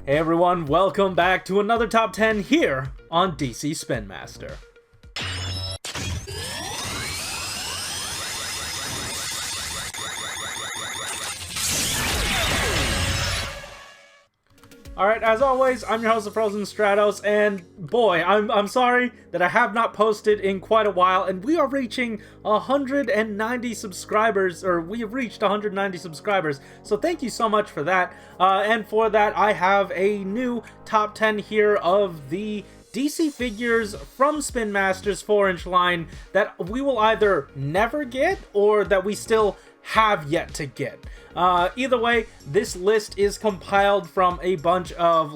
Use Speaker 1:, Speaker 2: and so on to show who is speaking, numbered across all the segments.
Speaker 1: Hey everyone, welcome back to another top 10 here on DC Spin Master. Alright, as always, I'm your host of Frozen Stratos, and boy, I'm sorry that I have not posted in quite a while, and we are reaching 190 subscribers, or we have reached 190 subscribers, so thank you so much for that. And for that, I have a new top 10 here of the DC figures from Spin Master's 4-inch line that we will either never get, or that we still have yet to get. Either way, this list is compiled from a bunch of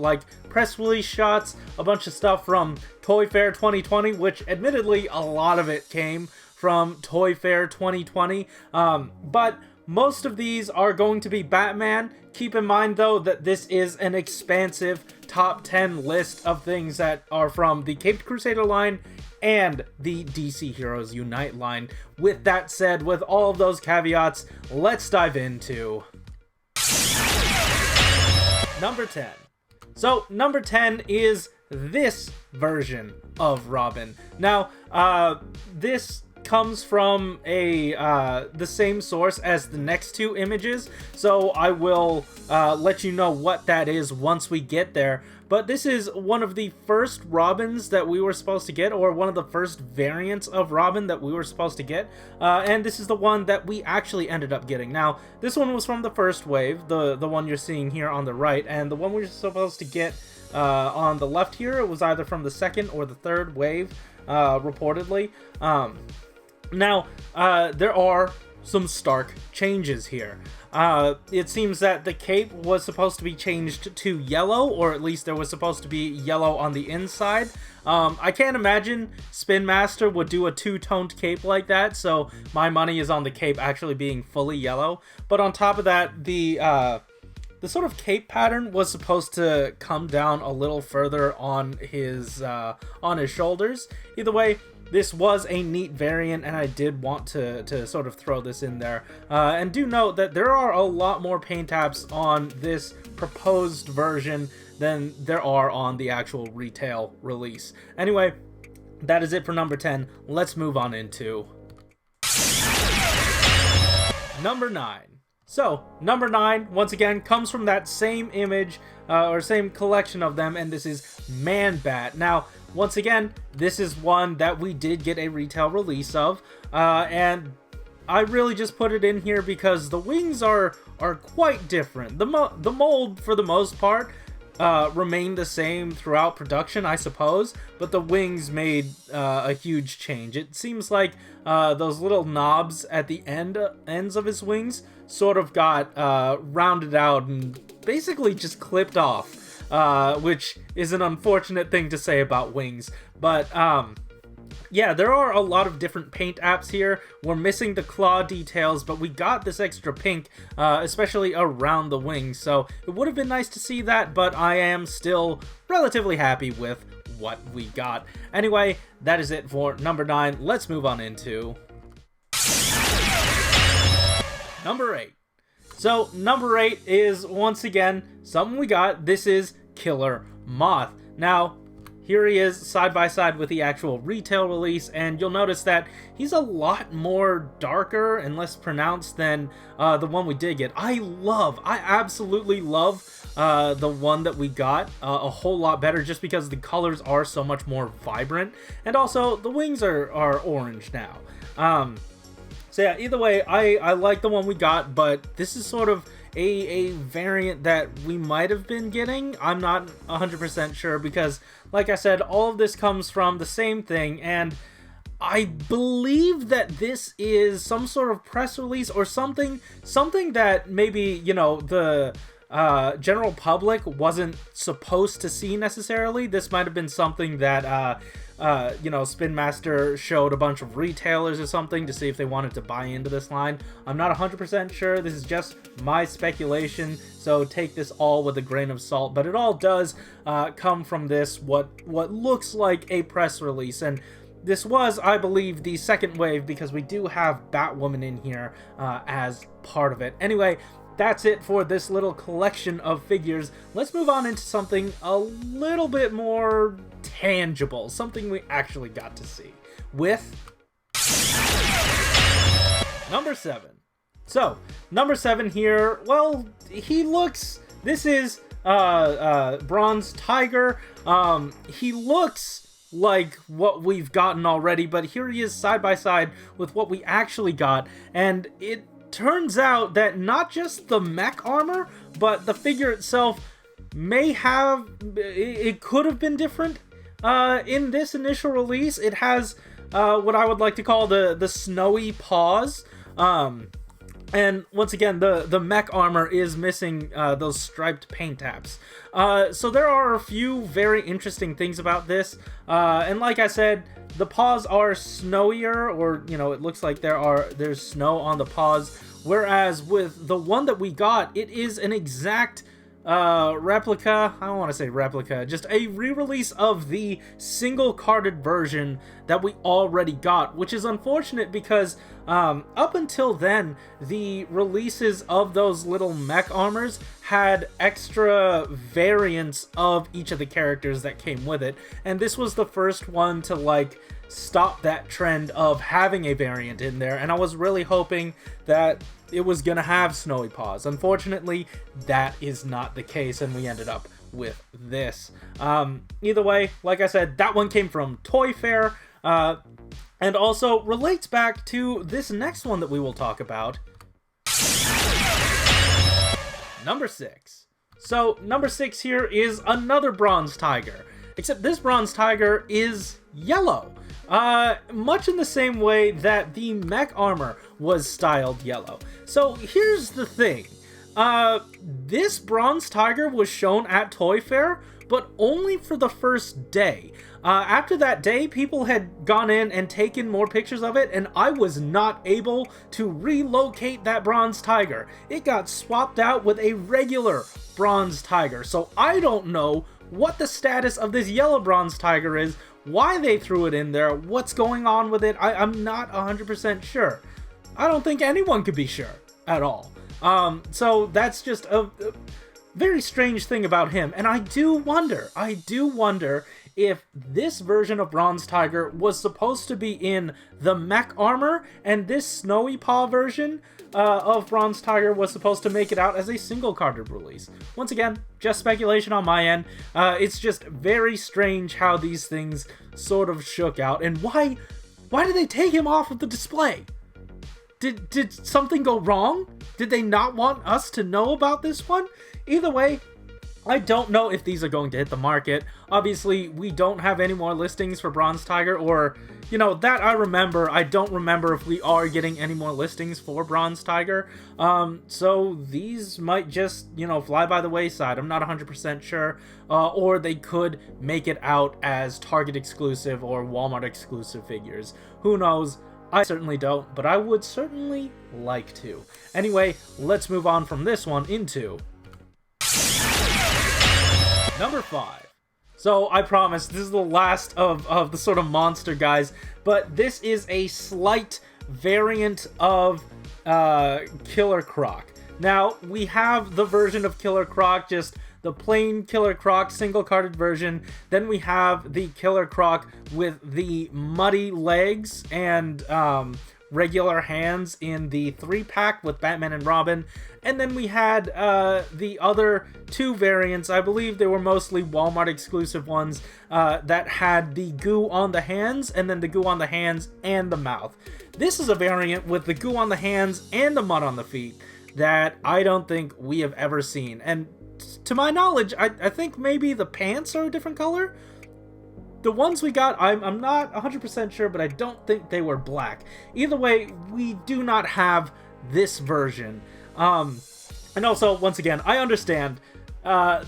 Speaker 1: press release shots, a bunch of stuff from Toy Fair 2020, which admittedly a lot of it came from Toy Fair 2020, but most of these are going to be Batman. Keep in mind though that this is an expansive top 10 list of things that are from the Caped Crusader line and the DC Heroes Unite line. With that said, with all of those caveats, let's dive into number 10. So number 10 is this version of Robin. Now, this comes from the same source as the next two images, so I will let you know what that is once we get there. But this is one of the first Robins that we were supposed to get, or one of the first variants of Robin that we were supposed to get, and this is the one that we actually ended up getting. Now, this one was from the first wave, the one you're seeing here on the right, and the one we were supposed to get on the left here, it was either from the second or the third wave, reportedly. Now, there are some stark changes here. It seems that the cape was supposed to be changed to yellow, or at least there was supposed to be yellow on the inside. I can't imagine Spin Master would do a two-toned cape like that, so my money is on the cape actually being fully yellow. But on top of that, the sort of cape pattern was supposed to come down a little further on his shoulders. Either way, this was a neat variant, and I did want to sort of throw this in there. And do note that there are a lot more paint apps on this proposed version than there are on the actual retail release. Anyway, that is it for number 10. Let's move on into number 9. So, number 9, once again, comes from that same image, or same collection of them, and this is Man-Bat. Now, once again, this is one that we did get a retail release of, and I really just put it in here because the wings are quite different. The mold, for the most part, remained the same throughout production, I suppose, but the wings made a huge change. It seems like those little knobs at the ends of his wings sort of got rounded out and basically just clipped off. Which is an unfortunate thing to say about wings, but yeah, there are a lot of different paint apps here. We're missing the claw details, but we got this extra pink, especially around the wings, so it would have been nice to see that, but I am still relatively happy with what we got. Anyway, that is it for number 9. Let's move on into number 8. So, number 8 is, once again, something we got. This is Killer Moth. Now, here he is side by side with the actual retail release, and you'll notice that he's a lot more darker and less pronounced than the one we did get. I absolutely love the one that we got a whole lot better, just because the colors are so much more vibrant, and also the wings are orange now. So yeah, either way, I like the one we got, but this is sort of a variant that we might have been getting. I'm not 100% sure because, like I said, all of this comes from the same thing, and I believe that this is some sort of press release or something that maybe, the general public wasn't supposed to see necessarily. This might have been something that Spin Master showed a bunch of retailers or something to see if they wanted to buy into this line. I'm not 100% sure. This is just my speculation, so take this all with a grain of salt. But it all does come from this, what looks like a press release. And this was, I believe, the second wave because we do have Batwoman in here as part of it. Anyway, that's it for this little collection of figures. Let's move on into something a little bit more tangible, something we actually got to see with NumberSeven. So, NumberSeven here, well, he looks, this is Bronze Tiger. He looks like what we've gotten already, but here he is side by side with what we actually got, and it turns out that not just the mech armor, but the figure itself may have, it could have been different in this initial release. It has what I would like to call the snowy paws, and once again, the mech armor is missing those striped paint taps. So there are a few very interesting things about this, and like I said, the paws are snowier, or, you know, it looks like there's snow on the paws, whereas with the one that we got, it is an exact replica. I don't want to say replica, just a re-release of the single-carded version that we already got, which is unfortunate because up until then, the releases of those little mech armors had extra variants of each of the characters that came with it, and this was the first one to, like, stop that trend of having a variant in there, and I was really hoping that it was gonna have snowy paws. Unfortunately, that is not the case, and we ended up with this. Either way, like I said, that one came from Toy Fair, and also relates back to this next one that we will talk about, NumberSix. So, NumberSix here is another Bronze Tiger, except this Bronze Tiger is yellow. Much in the same way that the mech armor was styled yellow. So here's the thing. This Bronze Tiger was shown at Toy Fair, but only for the first day. After that day, people had gone in and taken more pictures of it, and I was not able to relocate that Bronze Tiger. It got swapped out with a regular Bronze Tiger, so I don't know what the status of this yellow Bronze Tiger is, why they threw it in there, what's going on with it. I'm not 100% sure. I don't think anyone could be sure at all. So that's just a very strange thing about him. And I do wonder if this version of Bronze Tiger was supposed to be in the mech armor, and this snowy paw version of Bronze Tiger was supposed to make it out as a single-carded release. Once again, just speculation on my end. It's just very strange how these things sort of shook out, and why did they take him off of the display? Did something go wrong? Did they not want us to know about this one? Either way, I don't know if these are going to hit the market. Obviously, we don't have any more listings for Bronze Tiger, or, you know, that I remember. I don't remember if we are getting any more listings for Bronze Tiger. So these might just, you know, fly by the wayside. I'm not 100% sure. Or they could make it out as Target exclusive or Walmart exclusive figures. Who knows? I certainly don't, but I would certainly like to. Anyway, let's move on from this one into NumberFive. So I promise this is the last of the sort of monster guys, but this is a slight variant of Killer Croc. Now, we have the version of Killer Croc, just the plain Killer Croc single-carded version. Then we have the Killer Croc with the muddy legs and regular hands in the 3-pack with Batman and Robin. And then we had the other two variants. I believe they were mostly Walmart exclusive ones that had the goo on the hands, and then the goo on the hands and the mouth. This is a variant with the goo on the hands and the mud on the feet that I don't think we have ever seen. And to my knowledge, I think maybe the pants are a different color. The ones we got, I'm not 100% sure, but I don't think they were black. Either way, we do not have this version. And also, once again, I understand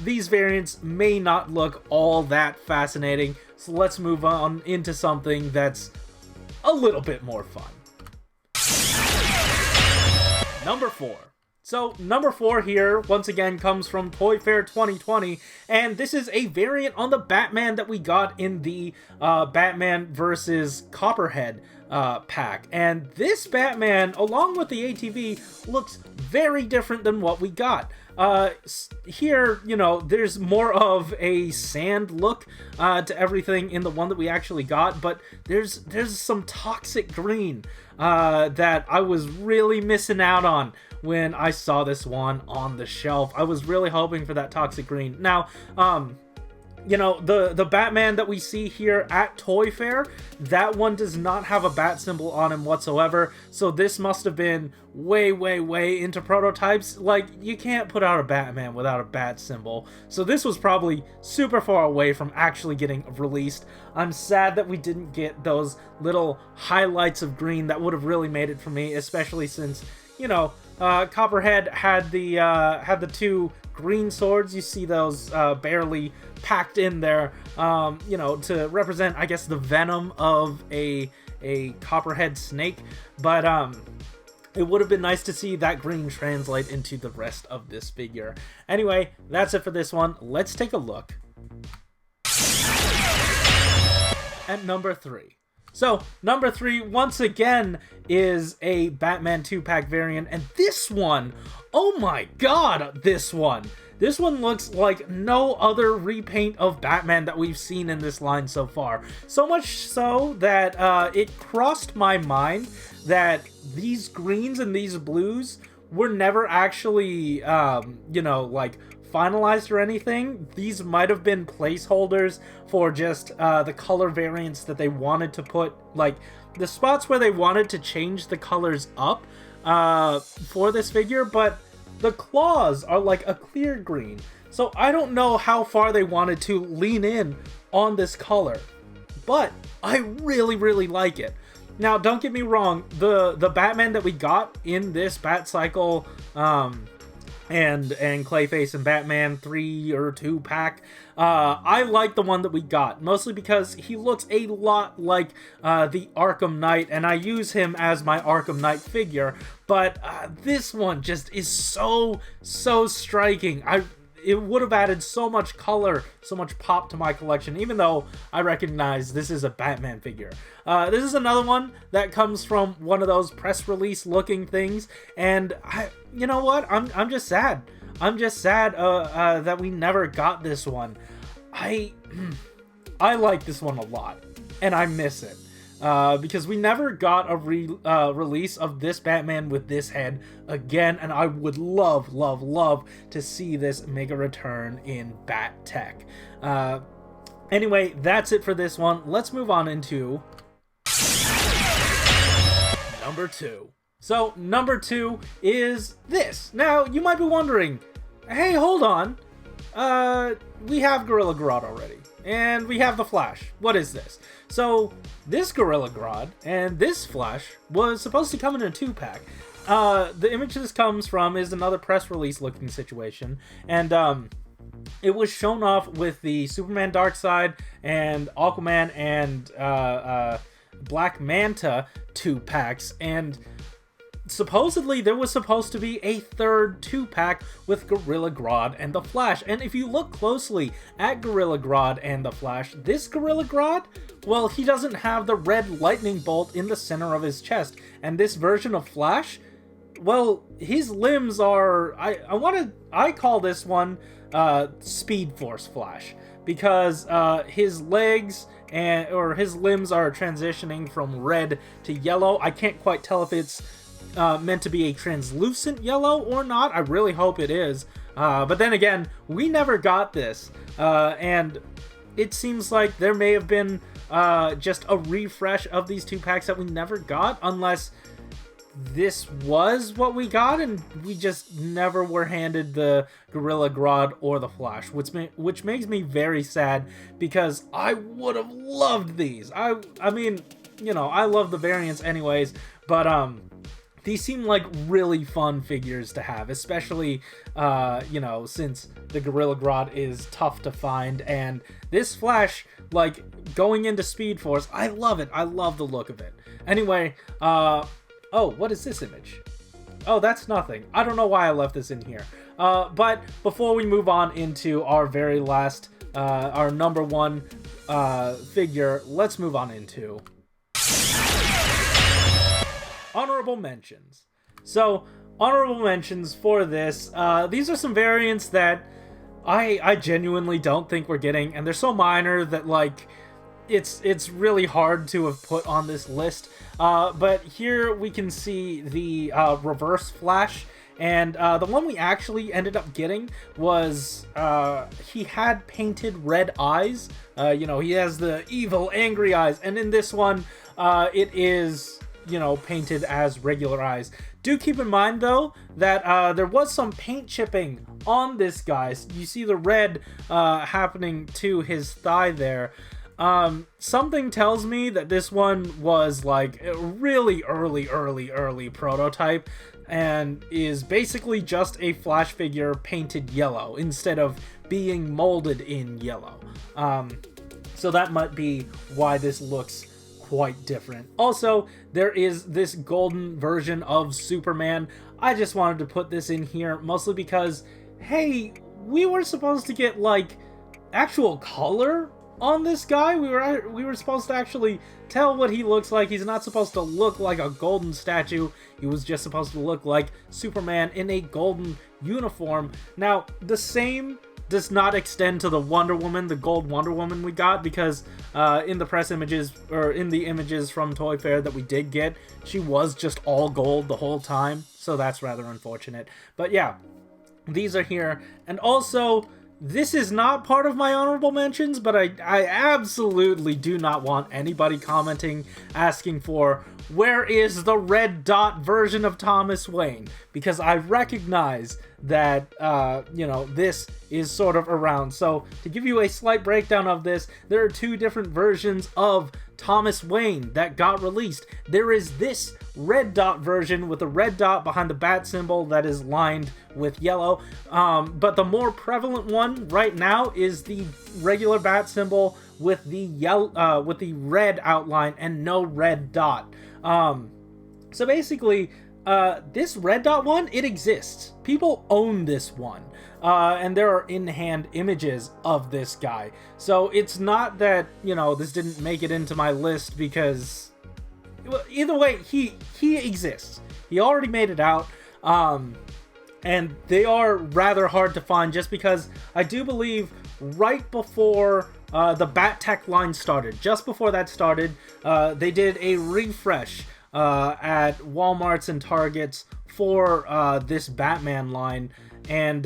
Speaker 1: these variants may not look all that fascinating, so let's move on into something that's a little bit more fun. NumberFour. So, number 4 here, once again, comes from Toy Fair 2020, and this is a variant on the Batman that we got in the Batman vs. Copperhead pack. And this Batman, along with the ATV, looks very different than what we got. Here, you know, there's more of a sand look to everything in the one that we actually got, but there's some toxic green that I was really missing out on when I saw this one on the shelf. I was really hoping for that toxic green. Now, you know, the Batman that we see here at Toy Fair, that one does not have a bat symbol on him whatsoever, so this must have been way into prototypes. Like, you can't put out a Batman without a bat symbol, so this was probably super far away from actually getting released. I'm sad that we didn't get those little highlights of green that would have really made it for me, especially since, you know, Copperhead had the 2 green swords. You see those barely packed in there, you know, to represent, I guess, the venom of a Copperhead snake. But it would have been nice to see that green translate into the rest of this figure. Anyway, that's it for this one. Let's take a look at number 3. So, number 3, once again, is a Batman 2-pack variant, and this one, oh my god, this one looks like no other repaint of Batman that we've seen in this line so far. So much so that it crossed my mind that these greens and these blues were never actually, you know, like, finalized or anything. These might have been placeholders for just the color variants that they wanted to put, like the spots where they wanted to change the colors up for this figure, but the claws are like a clear green, so I don't know how far they wanted to lean in on this color, but I really like it. Now, don't get me wrong, the Batman that we got in this Bat Cycle and Clayface and Batman 3 or 2 pack, I like the one that we got, mostly because he looks a lot like the Arkham Knight, and I use him as my Arkham Knight figure, but this one just is so striking. It would have added so much color, so much pop to my collection, even though I recognize this is a Batman figure. This is another one that comes from one of those press release looking things, and you know what? I'm just sad. I'm just sad that we never got this one. I like this one a lot, and I miss it. Because we never got a release of this Batman with this head again, and I would love to see this make a return in Bat Tech. Anyway, that's it for this one. Let's move on into number 2. So, number 2 is this. Now, you might be wondering, hey, hold on. We have Gorilla Grodd already. And we have the Flash. What is this? So, this Gorilla Grodd and this Flash was supposed to come in a 2-pack. The image this comes from is another press release looking situation. And, it was shown off with the Superman Darkseid and Aquaman and Black Manta 2-packs. And supposedly there was supposed to be a third 2-pack with Gorilla Grodd and the Flash. And if you look closely at Gorilla Grodd and the Flash, this Gorilla Grodd, well, he doesn't have the red lightning bolt in the center of his chest. And this version of Flash, well, his limbs are, I call this one Speed Force Flash, because his legs or his limbs are transitioning from red to yellow. I can't quite tell if it's meant to be a translucent yellow or not. I really hope it is. But then again, we never got this. And it seems like there may have been just a refresh of these 2-packs that we never got, unless this was what we got and we just never were handed the Gorilla Grodd or the Flash, which makes me very sad, because I would have loved these. I mean, you know, I love the variants anyways, but these seem like really fun figures to have, especially, you know, since the Gorilla Grodd is tough to find, and this Flash, like, going into Speed Force, I love it. I love the look of it. Anyway, oh, what is this image? Oh, that's nothing. I don't know why I left this in here. But before we move on into our very last, our number one figure, let's move on into honorable mentions. So, honorable mentions for this. These are some variants that I genuinely don't think we're getting, and they're so minor that, like, it's really hard to have put on this list. But here we can see the reverse flash, and the one we actually ended up getting was he had painted red eyes. You know, he has the evil, angry eyes, and in this one, it is, you know, painted as regular eyes. Do keep in mind, though, that there was some paint chipping on this guy. You see the red happening to his thigh there. Something tells me that this one was like a really early prototype and is basically just a Flash figure painted yellow instead of being molded in yellow. So that might be why this looks quite different. Also, there is this golden version of Superman. I just wanted to put this in here mostly because, hey, we were supposed to get like actual color on this guy. We were supposed to actually tell what he looks like. He's not supposed to look like a golden statue. He was just supposed to look like Superman in a golden uniform. Now, the same does not extend to the Wonder Woman, the gold Wonder Woman we got, because in the press images, or in the images from Toy Fair that we did get, she was just all gold the whole time, so that's rather unfortunate. But yeah, these are here, and also, this is not part of my honorable mentions, but I absolutely do not want anybody commenting, asking for, where is the red dot version of Thomas Wayne? Because I recognize that, you know, this is sort of around. So, to give you a slight breakdown of this, there are two different versions of Thomas Wayne that got released. There is this red dot version with a red dot behind the bat symbol that is lined with yellow. But the more prevalent one right now is the regular bat symbol with the yellow, with the red outline and no red dot. So basically, this red dot one, it exists. People own this one. And there are in-hand images of this guy. So it's not that, you know, this didn't make it into my list because, well, either way, he exists. He already made it out. And they are rather hard to find just because I do believe right before the Bat Tech line started, just before that started, they did a refresh at Walmarts and Targets for this Batman line, and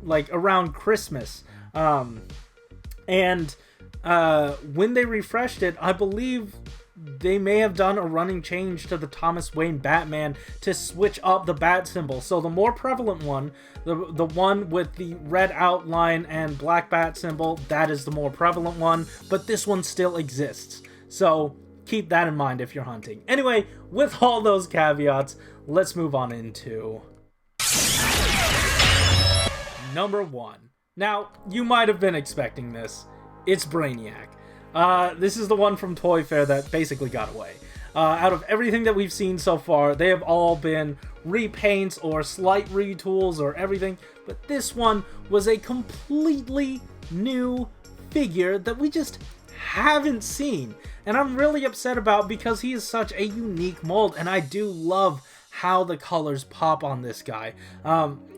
Speaker 1: like around Christmas. And when they refreshed it, I believe they may have done a running change to the Thomas Wayne Batman to switch up the bat symbol. So the more prevalent one, the one with the red outline and black bat symbol, that is the more prevalent one, but this one still exists. So keep that in mind if you're hunting. Anyway, with all those caveats, let's move on into number one. Now, you might have been expecting this. It's Brainiac. This is the one from Toy Fair that basically got away. Out of everything that we've seen so far, they have all been repaints or slight retools or everything, but this one was a completely new figure that we just haven't seen, and I'm really upset about because he is such a unique mold, and I do love how the colors pop on this guy.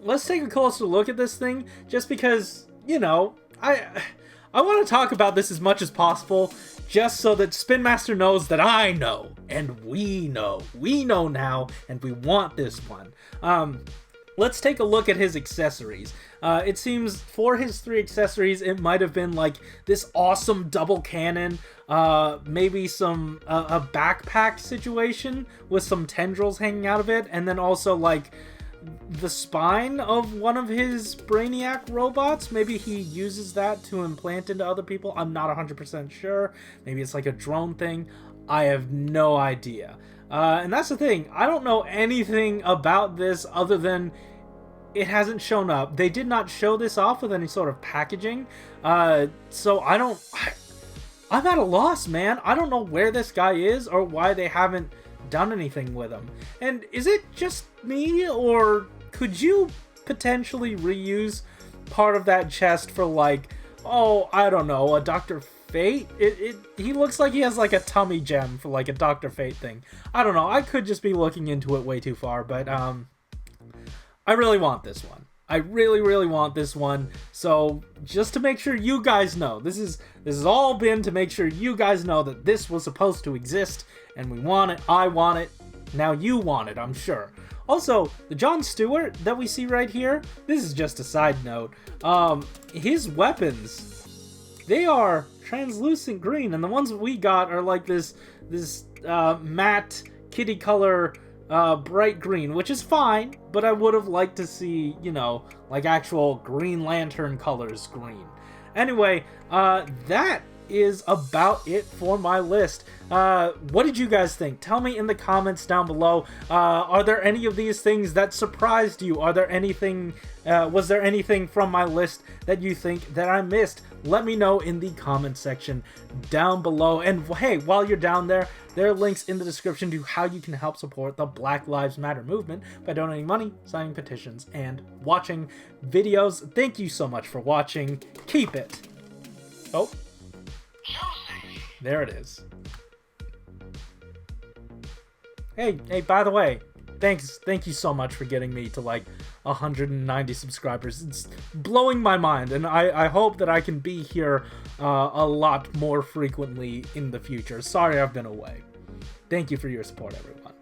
Speaker 1: Let's take a closer look at this thing, just because, you know, I want to talk about this as much as possible, just so that Spin Master knows that I know, and we know now, and we want this one. Let's take a look at his accessories. It seems for his 3 accessories, it might have been like this awesome double cannon, maybe some a backpack situation with some tendrils hanging out of it, and then also like the spine of one of his Brainiac robots. Maybe he uses that to implant into other people. I'm not 100% sure. Maybe it's like a drone thing. I have no idea. And that's the thing. I don't know anything about this other than it hasn't shown up. They did not show this off with any sort of packaging. So I'm at a loss, man. I don't know where this guy is or why they haven't done anything with them. And is it just me, or could you potentially reuse part of that chest for, like, oh, I don't know, a Dr. Fate? He looks like he has like a tummy gem for like a Dr. Fate thing. I don't know, I could just be looking into it way too far, but I really want this one. I really want this one. So just to make sure you guys know, this has all been to make sure you guys know that this was supposed to exist, and we want it. I want it. Now you want it, I'm sure. Also, the John Stewart that we see right here, this is just a side note. His weapons, they are translucent green, and the ones that we got are like this matte kitty color bright green, which is fine, but I would have liked to see, you know, like actual Green Lantern colors green. Anyway, that is about it for my list. What did you guys think? Tell me in the comments down below. Are there any of these things that surprised you? Are there anything, was there anything from my list that you think that I missed? Let me know in the comment section down below. And hey, while you're down there, there are links in the description to how you can help support the Black Lives Matter movement by donating money, signing petitions, and watching videos. Thank you so much for watching. Keep it. Oh. There it is. Hey, by the way, thank you so much for getting me to like 190 subscribers. It's blowing my mind, and I hope that I can be here a lot more frequently in the future. Sorry I've been away. Thank you for your support, everyone.